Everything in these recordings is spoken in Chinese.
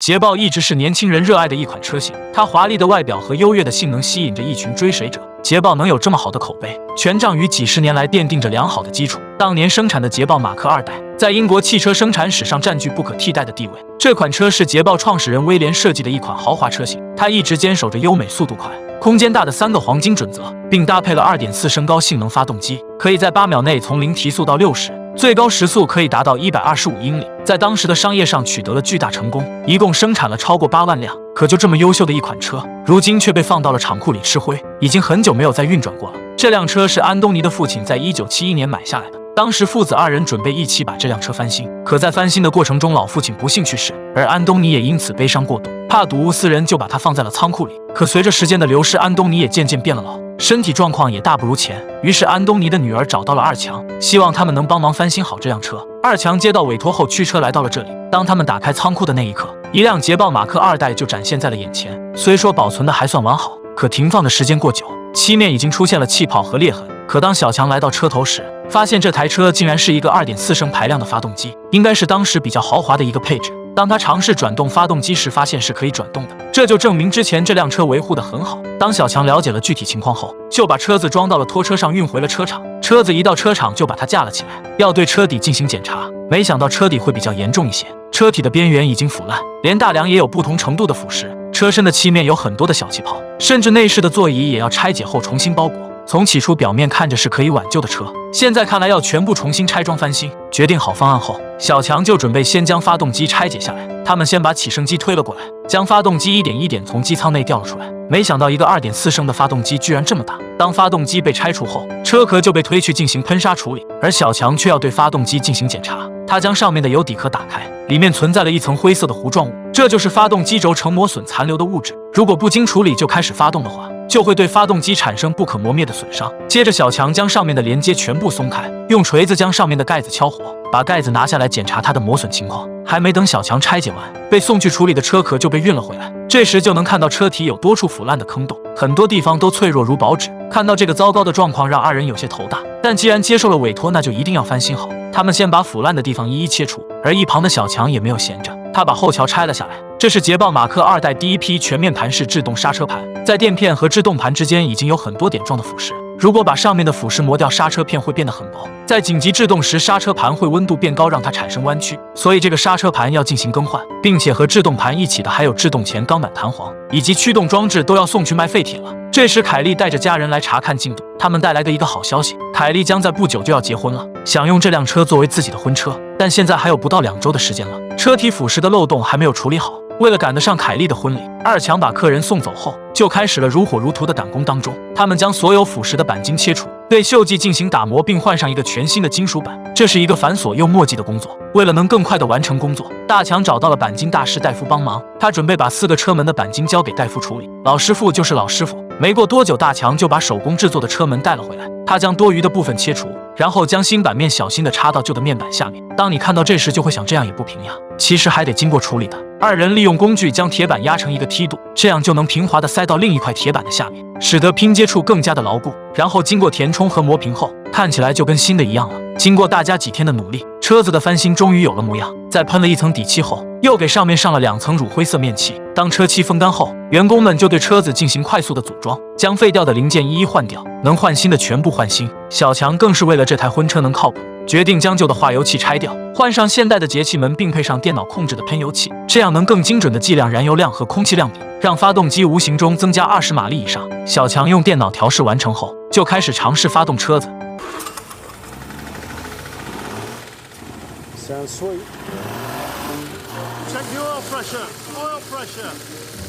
捷豹一直是年轻人热爱的一款车型，它华丽的外表和优越的性能吸引着一群追随者。捷豹能有这么好的口碑，全仗于几十年来奠定着良好的基础。当年生产的捷豹马克2代，在英国汽车生产史上占据不可替代的地位。这款车是捷豹创始人威廉设计的一款豪华车型，它一直坚守着优美、速度快、空间大的3个黄金准则，并搭配了2.4升高性能发动机，可以在8秒内从0提速到60，最高时速可以达到125英里，在当时的商业上取得了巨大成功，一共生产了超过8万辆。可就这么优秀的一款车，如今却被放到了厂库里吃灰，已经很久没有再运转过了。这辆车是安东尼的父亲在1971年买下来的，当时父子2人准备一起把这辆车翻新，可在翻新的过程中，老父亲不幸去世，而安东尼也因此悲伤过度，怕睹物思人，就把它放在了仓库里。可随着时间的流逝，安东尼也渐渐变了老，身体状况也大不如前。于是安东尼的女儿找到了2强，希望他们能帮忙翻新好这辆车。2强接到委托后，驱车来到了这里。当他们打开仓库的那一刻，一辆捷豹马克2代就展现在了眼前。虽说保存的还算完好，可停放的时间过久，漆面已经出现了气泡和裂痕。可当小强来到车头时，发现这台车竟然是一个2.4升排量的发动机，应该是当时比较豪华的一个配置。当他尝试转动发动机时，发现是可以转动的，这就证明之前这辆车维护得很好。当小强了解了具体情况后，就把车子装到了拖车上，运回了车厂。车子一到车厂就把它架了起来，要对车底进行检查。没想到车底会比较严重一些，车体的边缘已经腐烂，连大梁也有不同程度的腐蚀，车身的漆面有很多的小气泡，甚至内饰的座椅也要拆解后重新包裹。从起初表面看着是可以挽救的车，现在看来要全部重新拆装翻新。决定好方案后，小强就准备先将发动机拆解下来。他们先把起升机推了过来，将发动机一点一点从机舱内调了出来。没想到一个2.4升的发动机居然这么大。当发动机被拆除后，车壳就被推去进行喷砂处理，而小强却要对发动机进行检查。他将上面的油底壳打开，里面存在了一层灰色的糊状物，这就是发动机轴承磨损残留的物质。如果不经处理就开始发动的话，就会对发动机产生不可磨灭的损伤。接着小强将上面的连接全部松开，用锤子将上面的盖子敲活，把盖子拿下来检查它的磨损情况。还没等小强拆解完，被送去处理的车壳就被运了回来。这时就能看到车体有多处腐烂的坑洞，很多地方都脆弱如薄纸。看到这个糟糕的状况，让2人有些头大，但既然接受了委托，那就一定要翻新好。他们先把腐烂的地方一一切除，而一旁的小强也没有闲着，他把后桥拆了下来。这是捷豹马克2代第一批全面盘式制动刹车盘，在垫片和制动盘之间已经有很多点状的腐蚀，如果把上面的腐蚀磨掉，刹车片会变得很薄。在紧急制动时，刹车盘会温度变高，让它产生弯曲，所以这个刹车盘要进行更换，并且和制动盘一起的还有制动前钢板弹簧以及驱动装置，都要送去卖废铁了。这时凯莉带着家人来查看进度，他们带来的一个好消息，凯莉将在不久就要结婚了，想用这辆车作为自己的婚车，但现在还有不到2周的时间了，车体腐蚀的漏洞还没有处理好。为了赶得上凯莉的婚礼，2强把客人送走后，就开始了如火如荼的赶工当中。他们将所有腐蚀的钣金切除，对锈迹进行打磨，并换上一个全新的金属板。这是一个繁琐又墨迹的工作，为了能更快地完成工作，大强找到了钣金大师戴夫帮忙。他准备把4个车门的钣金交给戴夫处理，老师傅就是老师傅。没过多久，大强就把手工制作的车门带了回来，他将多余的部分切除，然后将新板面小心地插到旧的面板下面。当你看到这时，就会想这样也不平呀，其实还得经过处理的。2人利用工具将铁板压成一个梯度，这样就能平滑地塞到另一块铁板的下面，使得拼接处更加的牢固。然后经过填充和磨平后，看起来就跟新的一样了。经过大家几天的努力，车子的翻新终于有了模样。在喷了一层底漆后，又给上面上了2层乳灰色面漆。当车漆风干后，员工们就对车子进行快速的组装，将废掉的零件一一换掉，能换新的全部换新。小强更是为了这台婚车能靠谱，决定将旧的化油器拆掉，换上现代的节气门，并配上电脑控制的喷油器，这样能更精准地计量燃油量和空气量比，让发动机无形中增加20马力以上。小强用电脑调试完成后，就开始尝试发动车子。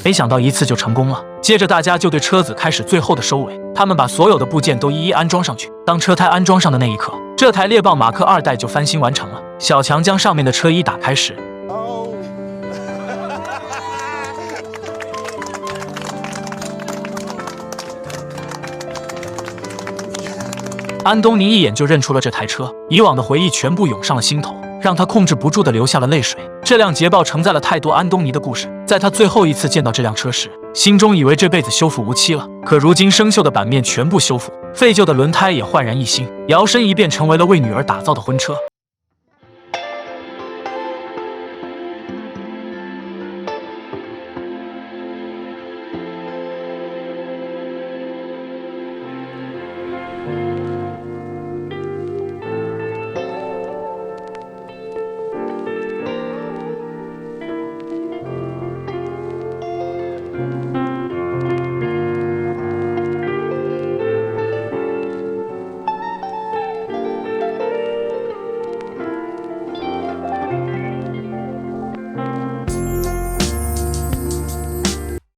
没想到一次就成功了，接着大家就对车子开始最后的收尾，他们把所有的部件都一一安装上去。当车胎安装上的那一刻，这台猎豹马克2代就翻新完成了。小强将上面的车衣打开时，安东尼一眼就认出了这台车，以往的回忆全部涌上了心头，让他控制不住地流下了泪水。这辆捷豹承载了太多安东尼的故事，在他最后一次见到这辆车时，心中以为这辈子修复无期了。可如今生锈的板面全部修复，废旧的轮胎也焕然一新，摇身一变成为了为女儿打造的婚车。